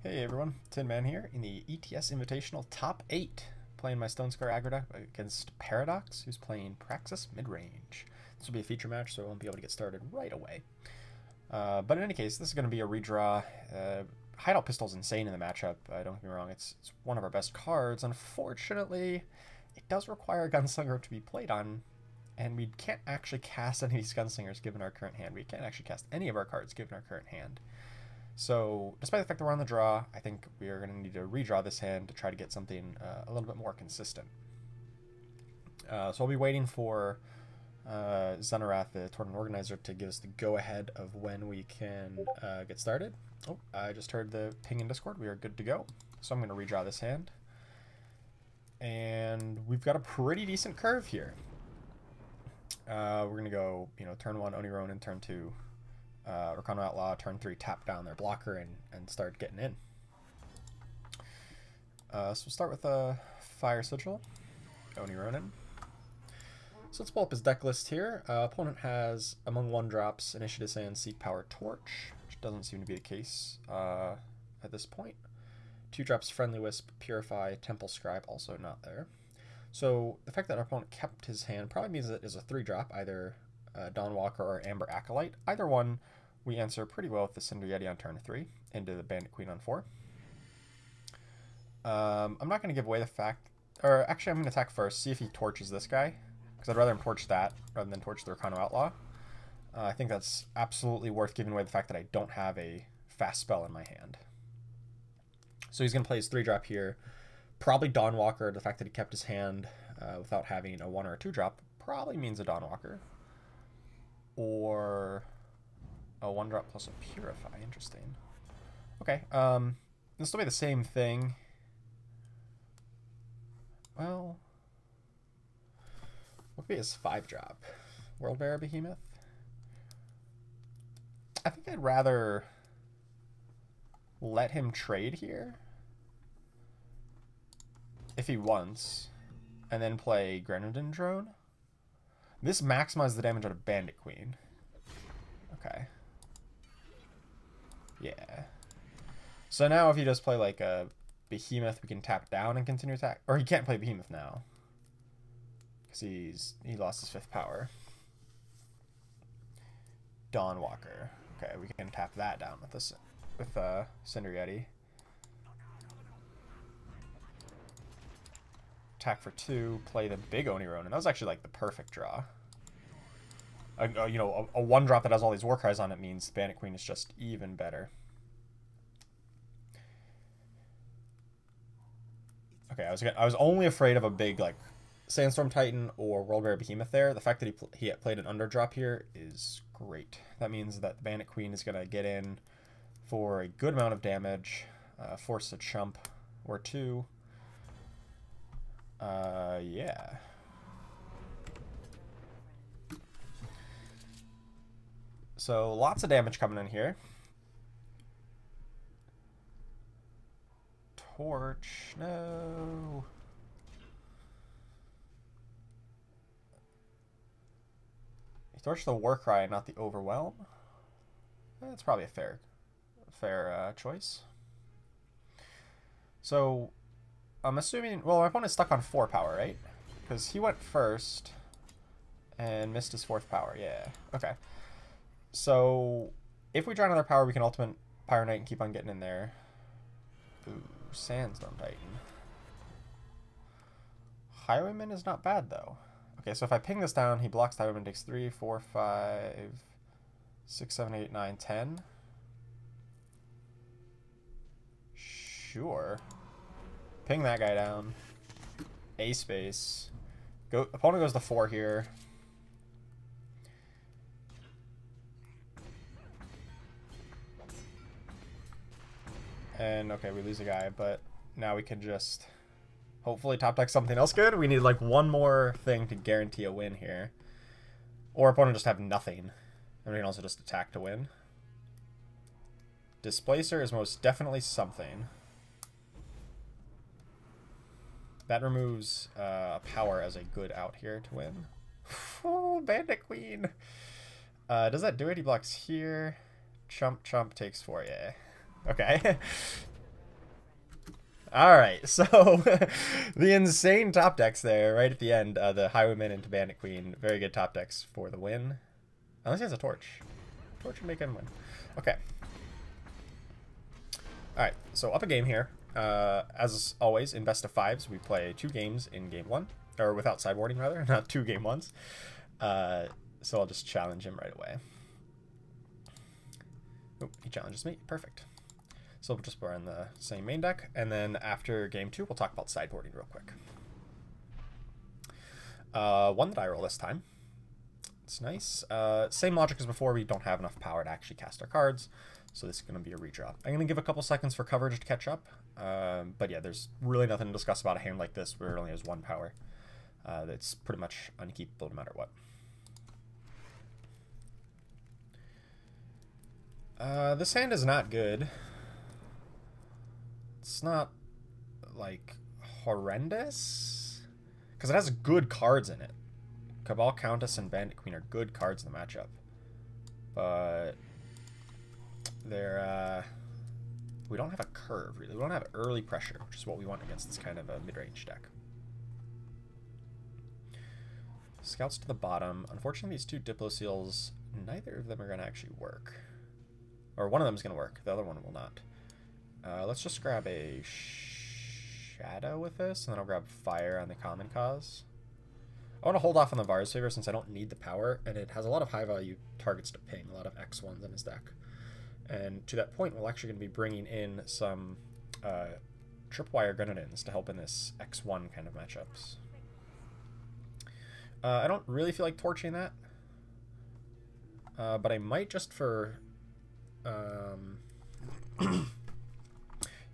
Hey everyone, Tin Man here in the ETS Invitational Top 8, playing my Stonescar Aggro deck against Paradox, who's playing Praxis Midrange. This will be a feature match, so I won't be able to get started right away. But in any case, this is going to be a redraw. Hideout Pistol's insane in the matchup, don't get me wrong, it's one of our best cards. Unfortunately, it does require a Gunslinger to be played on, and we can't actually cast any of these Gunslingers given our current hand. We can't actually cast any of our cards given our current hand. So, despite the fact that we're on the draw, I think we are going to need to redraw this hand to try to get something a little bit more consistent. So I'll be waiting for Xenarath, the tournament organizer, to give us the go-ahead of when we can get started. Oh, I just heard the ping in Discord. We are good to go. So I'm going to redraw this hand. And we've got a pretty decent curve here. We're going to go, turn 1, Onironin, turn 2, Rakano Outlaw, turn 3, tap down their blocker and start getting in. So we'll start with a Fire Sigil, Onironin. So let's pull up his deck list here. Opponent has, among 1-drops, Initiative Sand, Seek Power, Torch, which doesn't seem to be the case at this point. 2-drops, Friendly Wisp, Purify, Temple Scribe, also not there. So the fact that our opponent kept his hand probably means that it is a 3-drop, either Dawnwalker or Amber Acolyte. Either one, we answer pretty well with the Cinder Yeti on turn 3 into the Bandit Queen on 4. I'm not going to give away the fact, or actually I'm going to attack first, see if he torches this guy, because I'd rather him torch that rather than torch the Rakano Outlaw. I think that's absolutely worth giving away the fact that I don't have a fast spell in my hand. So he's going to play his 3-drop here. Probably Dawnwalker. The fact that he kept his hand without having a 1 or a 2-drop probably means a Dawnwalker. Or a 1-drop plus a Purify. Interesting. Okay, this will be the same thing. Well, what would be his 5-drop? Worldbearer Behemoth? I think I'd rather let him trade here if he wants, and then play Grenadin Drone. This maximizes the damage out of Bandit Queen. Okay. Yeah. So now if he does play like a Behemoth, we can tap down and continue attack. Or he can't play Behemoth now, because he lost his 5th power. Dawnwalker. Okay, we can tap that down with this with Cinder Yeti. Attack for 2, play the big Onironin. That was actually like the perfect draw. A 1-drop that has all these Warcries on it means Bandit Queen is just even better. Okay, I was only afraid of a big like Sandstorm Titan or Worldbearer Behemoth there. The fact that he played an underdrop here is great. That means that the Bandit Queen is gonna get in for a good amount of damage, force a chump or 2. Yeah. So lots of damage coming in here. Torch, no. He torched the Warcry, not the Overwhelm. That's probably a fair choice. So I'm assuming, well, my opponent's stuck on 4 power, right? Because he went first and missed his 4th power. Yeah, okay. So if we draw another power, we can Ultimate Pyro Knight and keep on getting in there. Ooh, Sandstorm Titan. Highwayman is not bad, though. Okay, so if I ping this down, he blocks the Highwayman, takes 3, 4, 5, 6, 7, 8, 9, 10. Sure. Ping that guy down. A space. Opponent goes to 4 here. And okay, we lose a guy, but now we can just hopefully top deck something else good. We need like one more thing to guarantee a win here. Or opponent just have nothing. And we can also just attack to win. Displacer is most definitely something. That removes power as a good out here to win. Oh, Bandit Queen. Does that do it? He blocks here. Chump takes 4, yeah. Okay. All right, so the insane top decks there, right at the end, the Highwayman into Bandit Queen, very good top decks for the win. Unless he has a torch. Torch would make him win. Okay. All right, so up a game here. As always, in best of fives, we play 2 games in game 1, or without sideboarding rather, not 2 game 1s. So I'll just challenge him right away. Oh, he challenges me. Perfect. So we'll just run the same main deck, and then after game 2, we'll talk about sideboarding real quick. One that I roll this time. It's nice. Same logic as before, we don't have enough power to actually cast our cards, so this is going to be a redraw. I'm going to give a couple seconds for coverage to catch up, but yeah, there's really nothing to discuss about a hand like this where it only has 1 power. That's pretty much unkeepable no matter what. This hand is not good. It's not, like, horrendous, because it has good cards in it. Cabal, Countess, and Bandit Queen are good cards in the matchup. But they're, we don't have a curve, really. We don't have early pressure, which is what we want against this kind of a mid-range deck. Scouts to the bottom. Unfortunately, these 2 Diplo Seals, neither of them are going to actually work. Or one of them is going to work. The other one will not. Let's just grab a Shadow with this, and then I'll grab Fire on the Common Cause. I want to hold off on the Vars Favor since I don't need the power, and it has a lot of high-value targets to ping, a lot of X1s in his deck. And to that point, we're actually going to be bringing in some Tripwire Grenadins to help in this X1 kind of matchups. I don't really feel like torching that, but I might just for...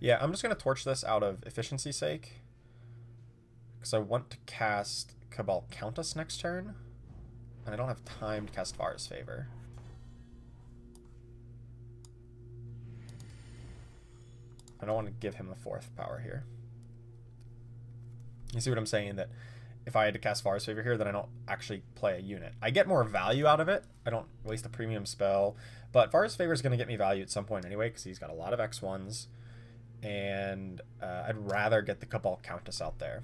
yeah, I'm just going to torch this out of efficiency's sake, because I want to cast Cabal Countess next turn, and I don't have time to cast Vars Favor. I don't want to give him the 4th power here. You see what I'm saying? That if I had to cast Vars Favor here, then I don't actually play a unit. I get more value out of it. I don't waste a premium spell, but Vars Favor is going to get me value at some point anyway, because he's got a lot of X1s. And I'd rather get the Cabal Countess out there.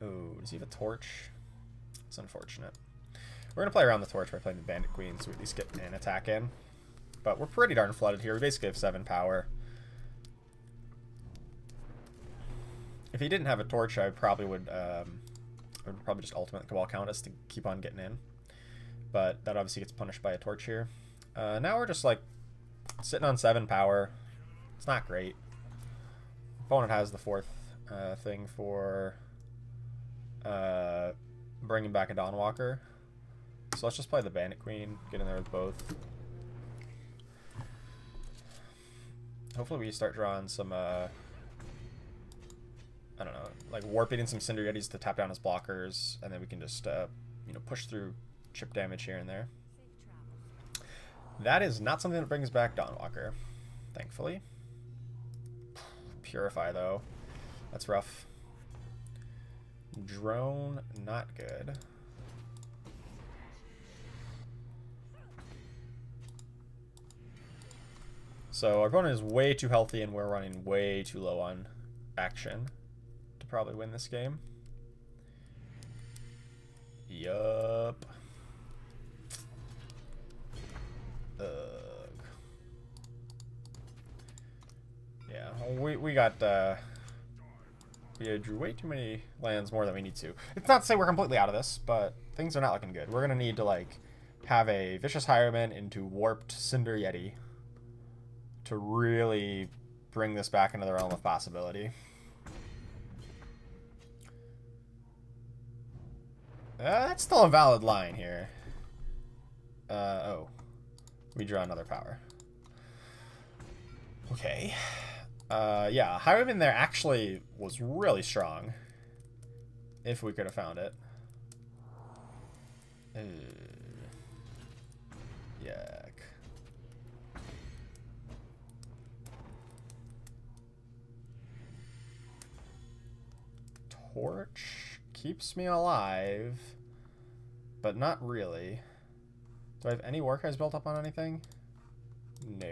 Oh, does he have a torch? It's unfortunate. We're going to play around the torch by playing the Bandit Queen, so we at least get an attack in. But we're pretty darn flooded here. We basically have 7 power. If he didn't have a torch, I probably would probably just ultimate the Cabal Countess to keep on getting in. But that obviously gets punished by a torch here. Now we're just like sitting on 7 power. It's not great. Opponent has the 4th thing for bringing back a Dawnwalker. So let's just play the Bandit Queen, get in there with both. Hopefully we start drawing some, I don't know, like warping in some Cinder Yetis to tap down his blockers, and then we can just, you know, push through chip damage here and there. That is not something that brings back Dawnwalker, thankfully. Purify, though. That's rough. Drone, not good. So our opponent is way too healthy, and we're running way too low on action to probably win this game. Yup. Yeah, we got we drew way too many lands more than we need to. It's not to say we're completely out of this, but things are not looking good. We're gonna need to like have a Vicious Hireman into Warped Cinder Yeti to really bring this back into the realm of possibility. That's still a valid line here. Oh. We draw another power. Okay. Yeah, Highwayman there actually was really strong. If we could have found it. Yuck. Torch keeps me alive, but not really. Do I have any war cards built up on anything? No.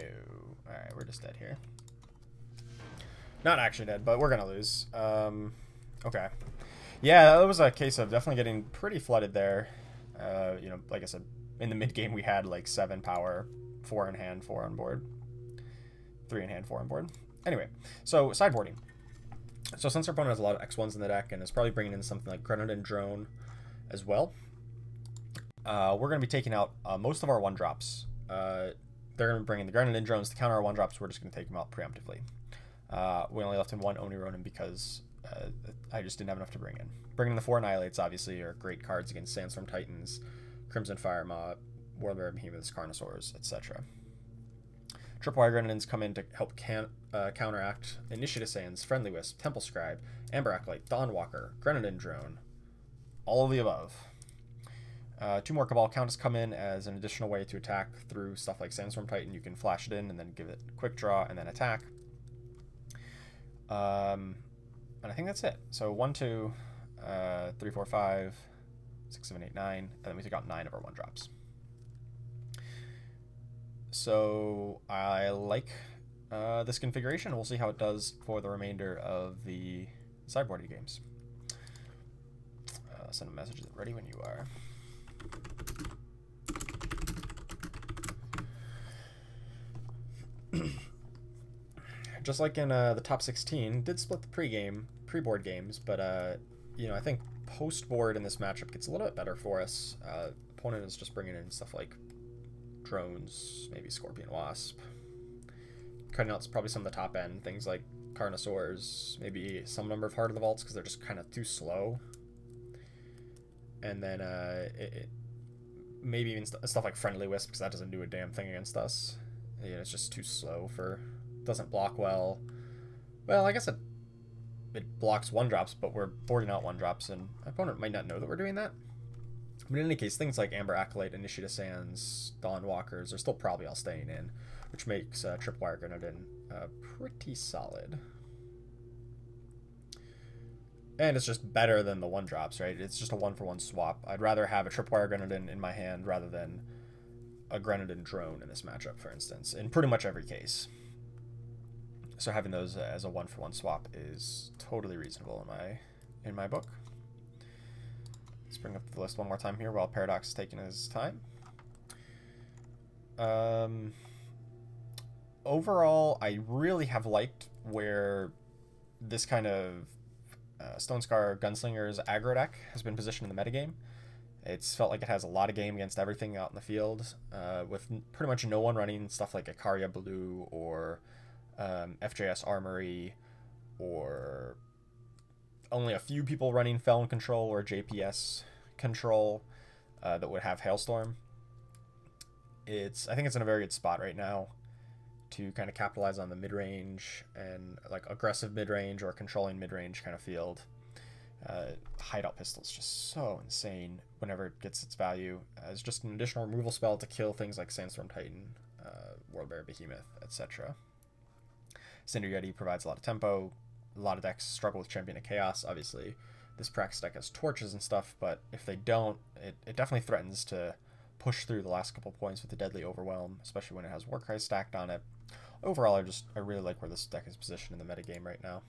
Alright, we're just dead here. Not actually dead, but we're gonna lose. Okay. Yeah, it was a case of definitely getting pretty flooded there. You know, like I said, in the mid game we had like 7 power, 4 in hand, 4 on board. 3 in hand, 4 on board. Anyway, so sideboarding. So since our opponent has a lot of X1s in the deck and is probably bringing in something like Grenadin Drone as well, we're going to be taking out most of our 1-drops. They're going to bring in the Grenadin Drones to counter our 1-drops. We're just going to take them out preemptively. We only left in 1 Oni Ronin because I just didn't have enough to bring in. Bringing in the 4 Annihilates, obviously, are great cards against Sandstorm Titans, Crimson Fire Mob, Warbear Behemoths, Carnosaurs, etc. Tripwire Grenadins come in to help counteract Initiative Sands, Friendly Wisp, Temple Scribe, Amber Acolyte, Dawnwalker, Grenadin Drone, all of the above. 2 more Cabal Countess come in as an additional way to attack through stuff like Sandstorm Titan. You can flash it in and then give it a quick draw and then attack. And I think that's it. So 1, 2, 3, 4, 5, 6, 7, 8, 9, and then we took out 9 of our 1-drops. So I like this configuration. We'll see how it does for the remainder of the sideboarding games. Send a message ready when you are. Just like in the top 16, did split the pre-board games, but you know, I think post-board in this matchup gets a little bit better for us. Opponent is just bringing in stuff like drones, maybe Scorpion Wasp, cutting out probably some of the top end things like Carnosaurs, maybe some number of Heart of the Vaults because they're just kind of too slow, and then maybe even stuff like Friendly Wisp because that doesn't do a damn thing against us. You know, it's just too slow for, doesn't block well. Well, I guess it blocks 1-drops, but we're boarding out 1-drops, and my opponent might not know that we're doing that. But in any case, things like Amber Acolyte, Initiative Sands, Dawnwalkers are still probably all staying in, which makes Tripwire Grenadin pretty solid. And it's just better than the 1-drops, right? It's just a 1-for-1 swap. I'd rather have a Tripwire Grenadin in my hand rather than a Grenadin Drone in this matchup, for instance, in pretty much every case. So having those as a 1-for-1 swap is totally reasonable in my book. Let's bring up the list one more time here while Paradox is taking his time. Overall, I really have liked where this kind of Stonescar Gunslinger's aggro deck has been positioned in the metagame. It's felt like it has a lot of game against everything out in the field, with pretty much no one running stuff like Ikaria Blue or FJS Armory, or only a few people running Felon Control or JPS Control that would have Hailstorm. I think it's in a very good spot right now to kind of capitalize on the mid-range and like aggressive mid-range or controlling mid-range kind of field. Hideout Pistol is just so insane whenever it gets its value as just an additional removal spell to kill things like Sandstorm Titan, Warbear Behemoth, etc. Cinder Yeti provides a lot of tempo. A lot of decks struggle with Champion of Chaos. Obviously, this Praxis deck has torches and stuff, but if they don't, it definitely threatens to push through the last couple points with the Deadly Overwhelm, especially when it has Warcry stacked on it. Overall, I really like where this deck is positioned in the metagame right now.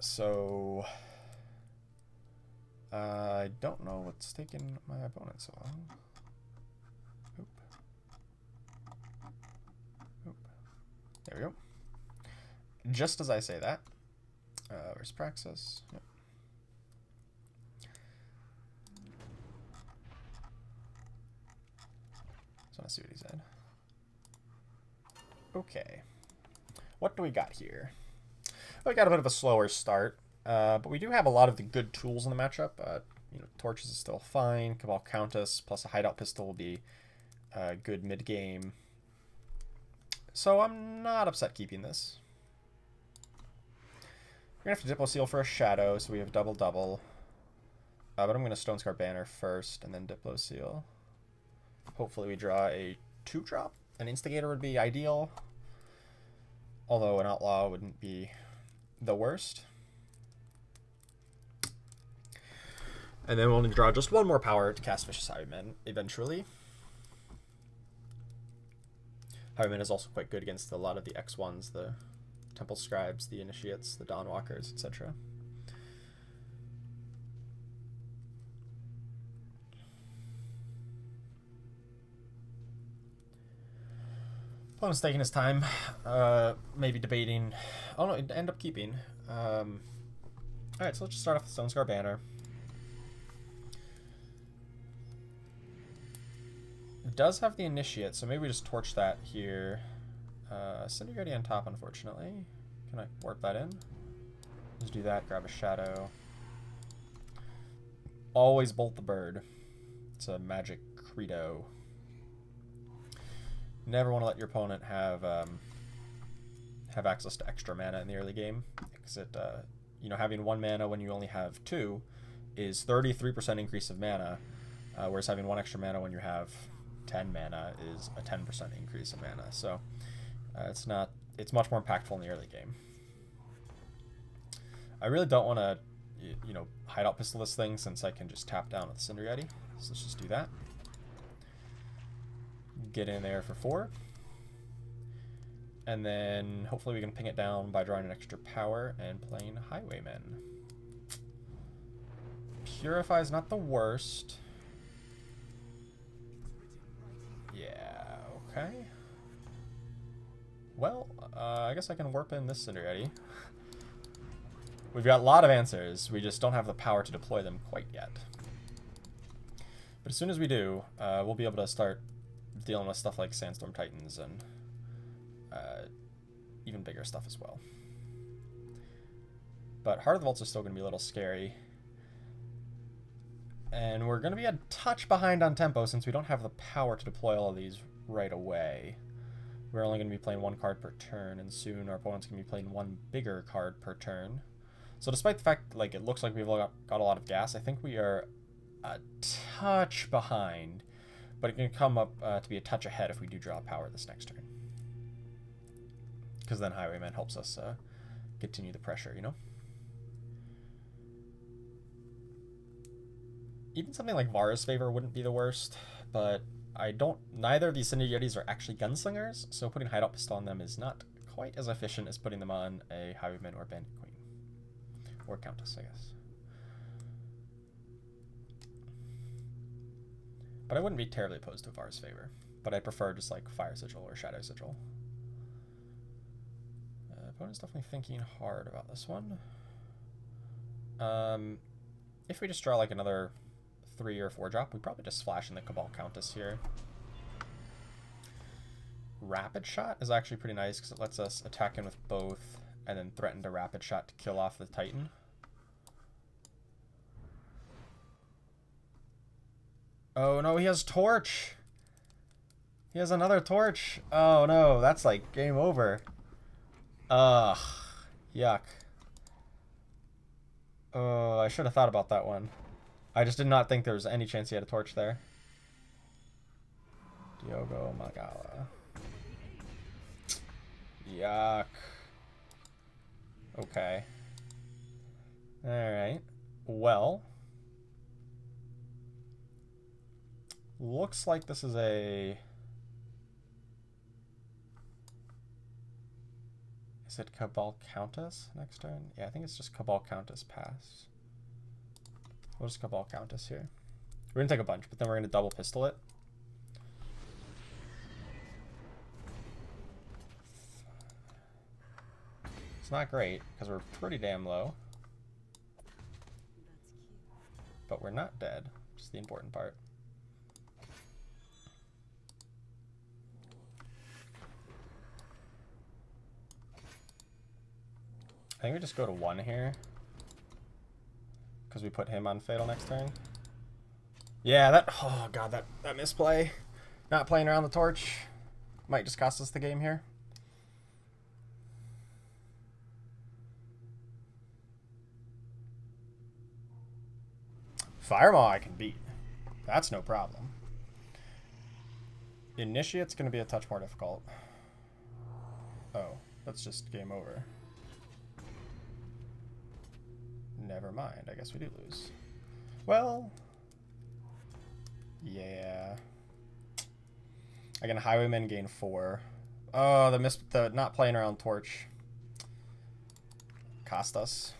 So I don't know what's taking my opponent so long. Oop. Oop. There we go. Just as I say that, where's Praxis? Yep. So let's see what he said. Okay. What do we got here? We got a bit of a slower start, but we do have a lot of the good tools in the matchup. You know, Torches is still fine. Cabal Countess plus a Hideout Pistol will be good mid-game. So I'm not upset keeping this. We're going to have to Diplo Seal for a Shadow, so we have double-double. But I'm going to Stonescar Banner first, and then Diplo Seal. Hopefully we draw a 2-drop. An Instigator would be ideal, although an Outlaw wouldn't be the worst. And then we'll need to draw just one more power to cast Vicious Highwaymen eventually. Highwayman is also quite good against a lot of the X1s, the Temple Scribes, the Initiates, the Dawnwalkers, etc. Opponent's taking his time, maybe debating. Oh no, it ended up keeping. Alright, so let's just start off with Stonescar Banner. It does have the Initiate, so maybe we just torch that here. Cinderready on top, unfortunately. Can I warp that in? Just do that, grab a Shadow. Always bolt the bird. It's a magic credo. Never want to let your opponent have access to extra mana in the early game, because it, you know, having 1 mana when you only have 2 is 33% increase of mana, whereas having 1 extra mana when you have 10 mana is a 10% increase in mana. So it's much more impactful in the early game. I really don't want to, you know, hideout pistol this thing, since I can just tap down with Cinderready. So let's just do that. Get in there for 4. And then hopefully we can ping it down by drawing an extra power and playing Highwayman. Purify is not the worst. Yeah, okay. Well, I guess I can warp in this Cinderready. We've got a lot of answers, we just don't have the power to deploy them quite yet. But as soon as we do, we'll be able to start dealing with stuff like Sandstorm Titans and even bigger stuff as well. But Heart of the Vaults is still going to be a little scary. And we're going to be a touch behind on tempo since we don't have the power to deploy all of these right away. We're only going to be playing 1 card per turn, and soon our opponent's going to be playing 1 bigger card per turn. So despite the fact like it looks like we've got a lot of gas, I think we are a touch behind. But it can come up to be a touch ahead if we do draw power this next turn. Because then Highwayman helps us continue the pressure, you know? Even something like Vara's Favor wouldn't be the worst, but neither of these Cinderreadys are actually gunslingers, so putting Hideout Pistol on them is not quite as efficient as putting them on a Highwayman or Bandit Queen. Or Countess, I guess. But I wouldn't be terribly opposed to Vara's Favor. But I prefer just like Fire Sigil or Shadow Sigil. Opponent's definitely thinking hard about this one. If we just draw like another 3 or 4 drop, we probably just flash in the Cabal Countess here. Rapid Shot is actually pretty nice because it lets us attack in with both and then threaten to Rapid Shot to kill off the Titan. Oh no, he has Torch! He has another Torch! Oh no, that's like game over. Ugh. Yuck. Oh, I should have thought about that one. I just did not think there was any chance he had a Torch there. Diogo Magala. Yuck. Okay. Alright. Well. Looks like this is a... Is it Cabal Countess next turn? Yeah, I think it's just Cabal Countess pass. We'll just Cabal Countess here. We're going to take a bunch, but then we're going to double pistol it. It's not great, because we're pretty damn low. But we're not dead, which is the important part. I think we just go to 1 here. Because we put him on Fatal next turn. Yeah, that... Oh, God, that misplay. Not playing around the Torch. Might just cost us the game here. Firemaw I can beat. That's no problem. Initiate's going to be a touch more difficult. Oh, that's just game over. Never mind, I guess we do lose. Well, yeah. I can Highwayman gain 4. Oh, the not playing around torch cost us.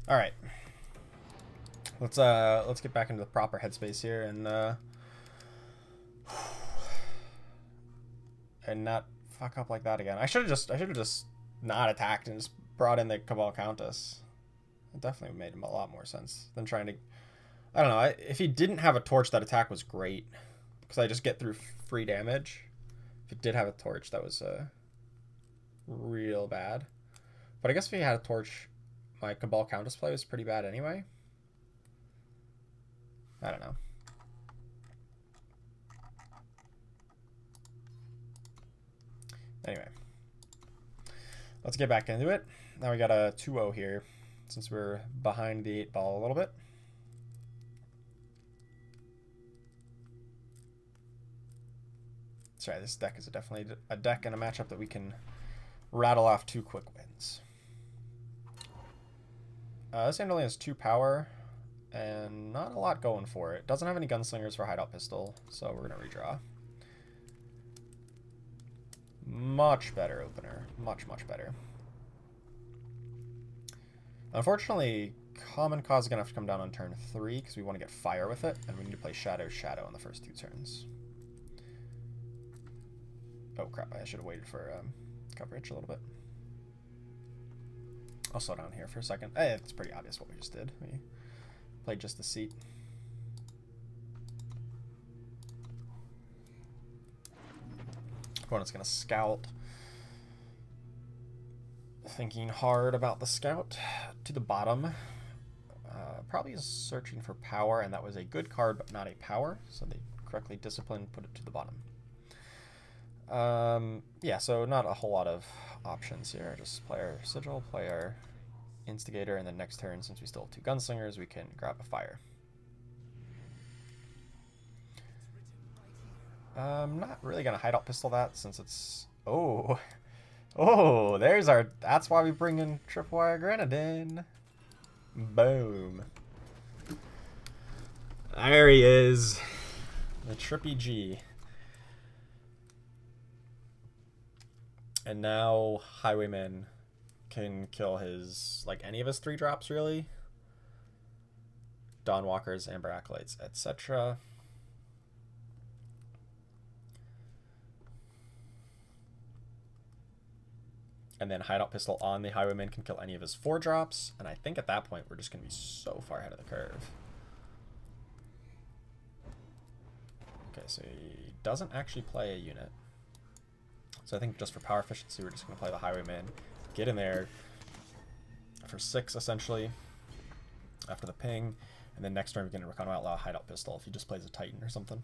All right. Let's get back into the proper headspace here and not fuck up like that again. I should have just not attacked and just brought in the Cabal Countess. It definitely made a lot more sense than trying to. I don't know. If he didn't have a torch, that attack was great because I just get through free damage. If he did have a torch, that was real bad. But I guess if he had a torch, my Cabal Countess play was pretty bad anyway. I don't know. Anyway, let's get back into it. Now we got a 2-0 here since we're behind the 8-ball a little bit. That's right, this deck is definitely a deck and a matchup that we can rattle off 2 quick wins. This hand only has 2 power and not a lot going for it. Doesn't have any gunslingers for hideout pistol, so we're gonna redraw. Much better opener. Much, much better. Unfortunately, Common Cause is going to have to come down on turn 3 because we want to get fire with it, and we need to play Shadow Shadow on the first 2 turns. Oh crap, I should have waited for coverage a little bit. I'll slow down here for a second. It's pretty obvious what we just did. We played just the seat. Opponent's going to scout. Thinking hard about the scout. To the bottom. Probably is searching for power, and that was a good card, but not a power. So they correctly disciplined, put it to the bottom. Yeah, so not a whole lot of options here. Just play our Sigil, play our Instigator, and then next turn, since we still have 2 Gunslingers, we can grab a fire. Not really gonna hideout pistol that since it's there's our. That's why we bring in Tripwire Grenadin. Boom. There he is, the Trippy G. And now Highwayman can kill his any of his 3 drops really. Dawnwalkers, Amber Acolytes, etc. And then Hideout Pistol on the Highwayman can kill any of his 4 drops. And I think at that point, we're just going to be so far ahead of the curve. Okay, so he doesn't actually play a unit. So I think just for power efficiency, we're just going to play the Highwayman. Get in there for 6, essentially, after the ping. And then next turn, we can Recon Outlaw Hideout Pistol if he just plays a Titan or something.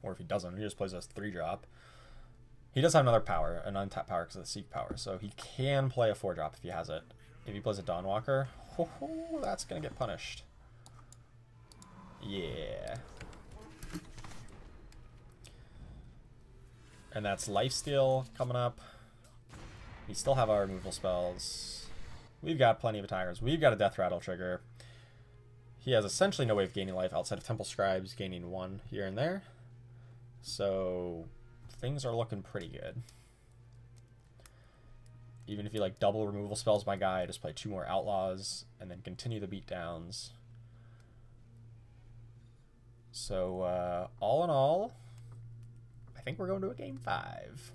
Or if he doesn't, he just plays a 3-drop. He does have another power, an untapped power because of the Seek power, so he can play a 4-drop if he has it. If he plays a Dawnwalker, that's going to get punished. Yeah. And that's Lifesteal coming up. We still have our removal spells. We've got plenty of attackers. We've got a Death Rattle trigger. He has essentially no way of gaining life outside of Temple Scribes, gaining 1 here and there. So things are looking pretty good. Even if you double removal spells my guy, just play 2 more Outlaws and then continue the beatdowns. So all in all, I think we're going to a game 5.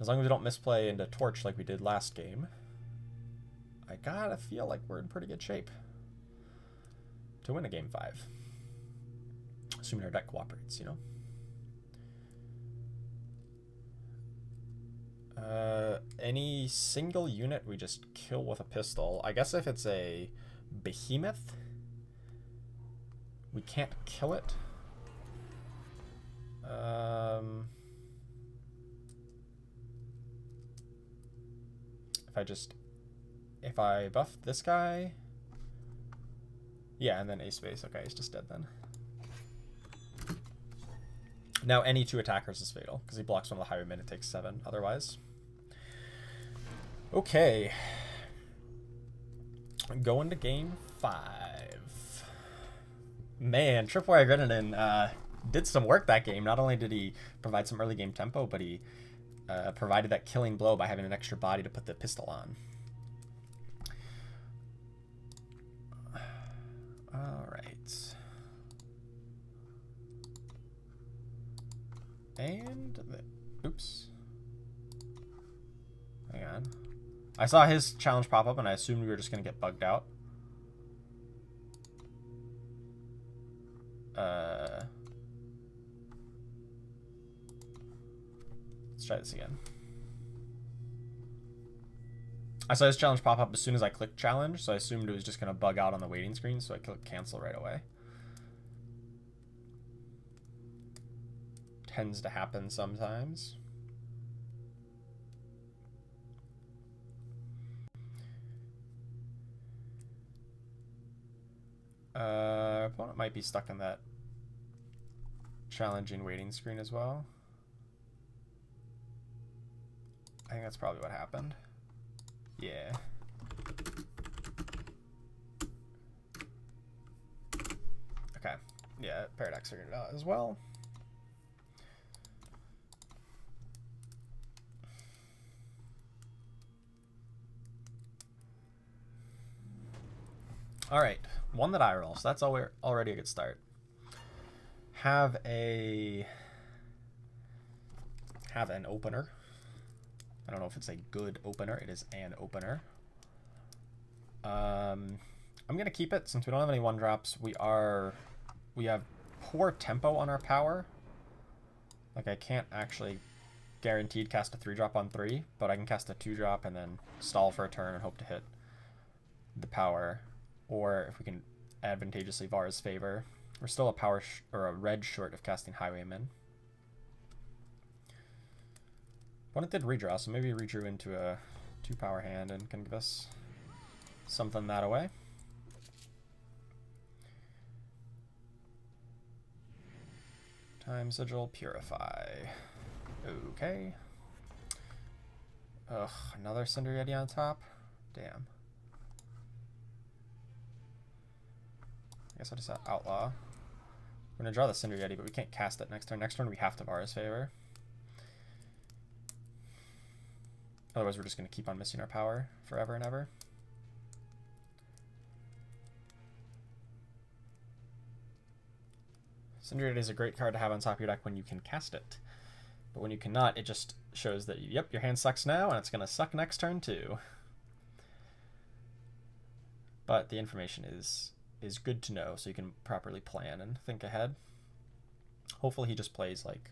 As long as we don't misplay into Torch like we did last game, I gotta feel like we're in pretty good shape to win a game 5. Assuming our deck cooperates, you know? Any single unit we just kill with a pistol. I guess if it's a Behemoth, we can't kill it. If I buff this guy, yeah, and then Ace Base. Okay, he's just dead then. Now any 2 attackers is fatal because he blocks one of the Highwaymen. It takes 7 otherwise. Okay, going to game 5. Man, Tripwire Grenadin did some work that game. Not only did he provide some early game tempo, but he provided that killing blow by having an extra body to put the pistol on. Alright. And... oops. Hang on. I saw his challenge pop up and I assumed we were just going to get bugged out. Let's try this again. I saw his challenge pop up as soon as I clicked challenge, so I assumed it was just going to bug out on the waiting screen, so I clicked cancel right away. Tends to happen sometimes. Opponent might be stuck in that challenging waiting screen as well. I think that's probably what happened. Yeah. Okay. Yeah, Paradox figured it out as well. All right, one that I roll, so that's already a good start. Have an opener. I don't know if it's a good opener. It is an opener. I'm gonna keep it since we don't have any 1-drops. We have poor tempo on our power. Like, I can't actually guaranteed cast a 3-drop on 3, but I can cast a 2-drop and then stall for a turn and hope to hit the power. Or if we can advantageously Vara's favor, we're still a power or a red short of casting Highwayman. Opponent did redraw, so maybe he redrew into a 2-power hand and can give us something that away. Time Sigil, Purify. Okay. Ugh, another Cinder Yeti on top? Damn. I guess I'll just outlaw. We're gonna draw the Cinder Yeti, but we can't cast it next turn. Next turn we have to Vara's favor. Otherwise we're just gonna keep on missing our power forever and ever. Cinder Yeti is a great card to have on top of your deck when you can cast it. But when you cannot, it just shows that, yep, your hand sucks now, and it's gonna suck next turn too. But the information is good to know, so you can properly plan and think ahead. Hopefully he just plays like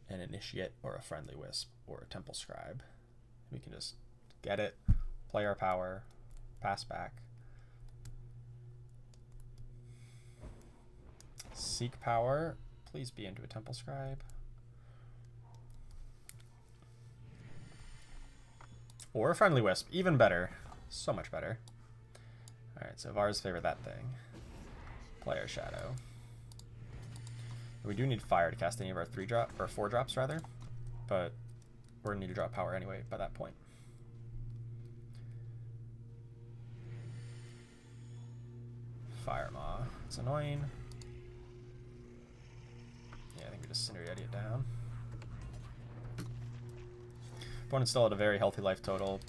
an Initiate or a Friendly Wisp or a Temple Scribe. We can just get it, play our power, pass back. Seek power, please be into a Temple Scribe. Or a Friendly Wisp, even better. So much better. Alright, so Vara's favor that thing. Player Shadow. We do need fire to cast any of our 3-drop, or 4-drops rather, but we're gonna need to draw power anyway by that point. Fire Maw. It's annoying. Yeah, I think we just Cinder Yeti it down. Opponent still at a very healthy life total.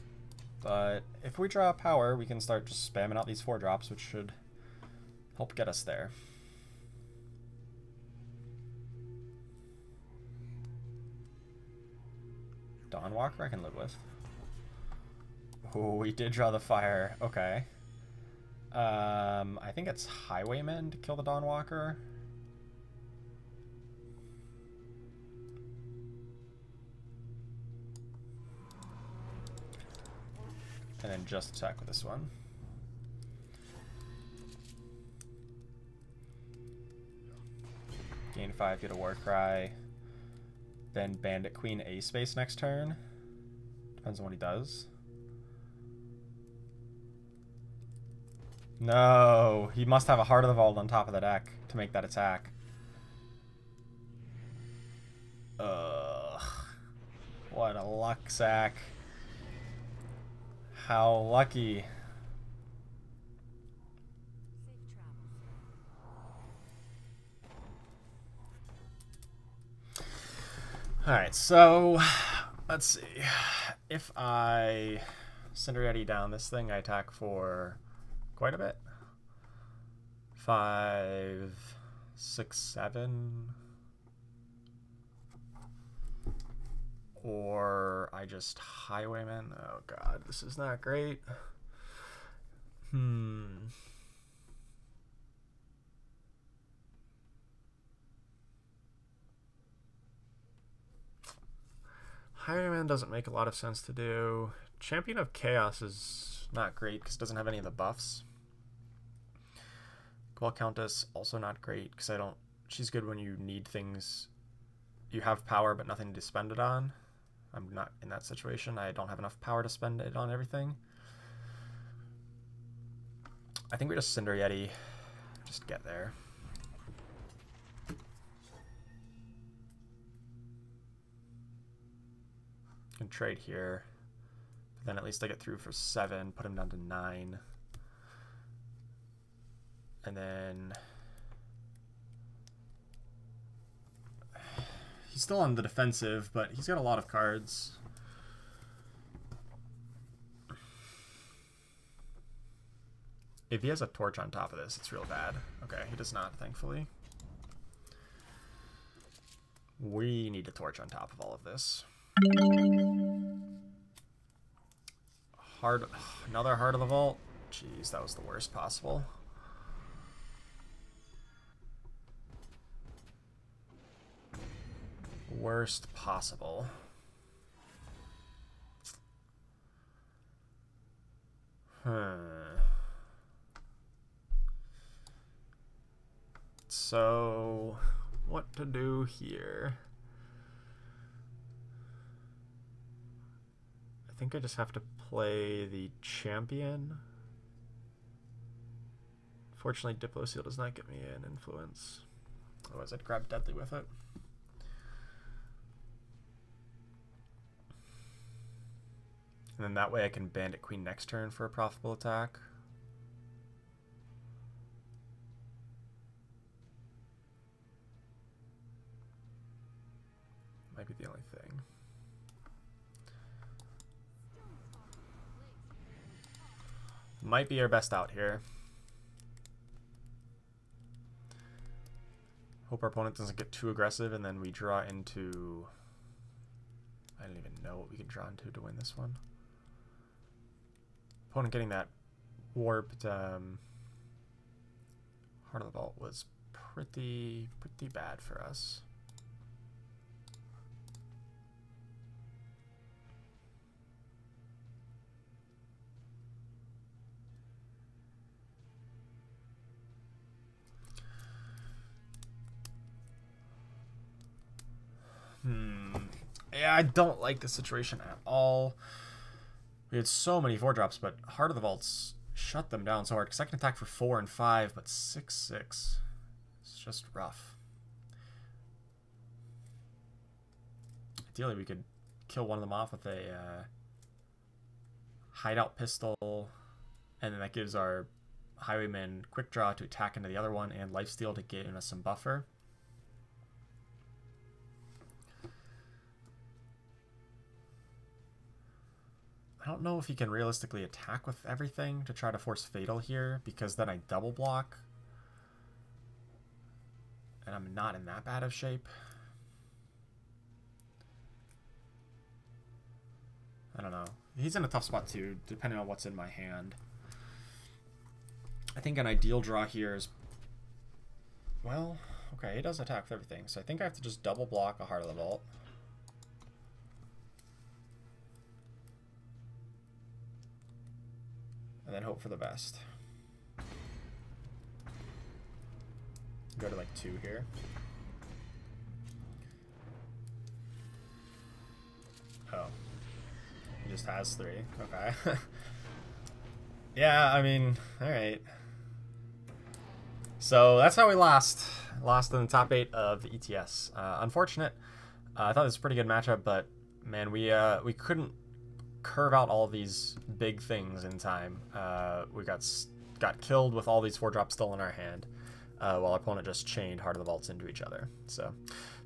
But if we draw power, we can start just spamming out these 4-drops, which should help get us there. Dawnwalker I can live with. Oh, we did draw the fire. Okay. I think it's Highwayman to kill the Dawnwalker. And then just attack with this one. Gain 5, get a Warcry. Then Bandit Queen A space next turn. Depends on what he does. No, he must have a Heart of the Vault on top of the deck to make that attack. Ugh. What a luck sack. How lucky. Alright, so let's see. If I Cinderetti down this thing, I attack for quite a bit. 5, 6, 7. Or I just Highwayman. Oh god, this is not great. Highwayman doesn't make a lot of sense to do. Champion of Chaos is not great because it doesn't have any of the buffs. Quell Countess, also not great because I don't... She's good when you need things. You have power but nothing to spend it on. I'm not in that situation. I don't have enough power to spend it on everything. I think we just Cinderetti. Just get there. Can trade here. But then at least I get through for 7. Put him down to 9. And then... He's still on the defensive, but he's got a lot of cards. If he has a torch on top of this, it's real bad. Okay, he does not, thankfully. We need a torch on top of all of this. Another Heart of the Vault. Jeez, that was the worst possible. Worst possible. So, what to do here? I think I just have to play the champion. Fortunately, Diplo Seal does not get me an influence. Otherwise, I'd grab Deadly with it. And then that way I can Bandit Queen next turn for a profitable attack. Might be the only thing. Might be our best out here. Hope our opponent doesn't get too aggressive and then we draw into... I don't even know what we can draw into to win this one. Opponent getting that warped Heart of the Vault was pretty bad for us. Yeah, I don't like the situation at all. We had so many 4-drops, but Heart of the Vaults shut them down so hard. Because I can attack for 4 and 5, but 6/6. It's just rough. Ideally, we could kill one of them off with a hideout pistol, and then that gives our Highwayman quick draw to attack into the other one, and lifesteal to get us some buffer. I don't know if he can realistically attack with everything to try to force Fatal here, because then I double block. And I'm not in that bad of shape. I don't know. He's in a tough spot too, depending on what's in my hand. I think an ideal draw here is... Well, okay, he does attack with everything, so I think I have to just double block a Heart of the Vault. And then hope for the best. Go to like 2 here. Oh. He just has 3. Okay. Yeah, I mean, alright. So that's how we lost. Lost in the top 8 of the ETS. Unfortunate. I thought it was a pretty good matchup, but man, we couldn't curve out all these big things in time. We got killed with all these 4-drops still in our hand, while our opponent just chained Heart of the Vaults into each other. So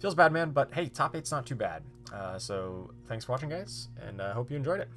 Feels bad, man, but hey, top 8's not too bad. So thanks for watching, guys, and I hope you enjoyed it.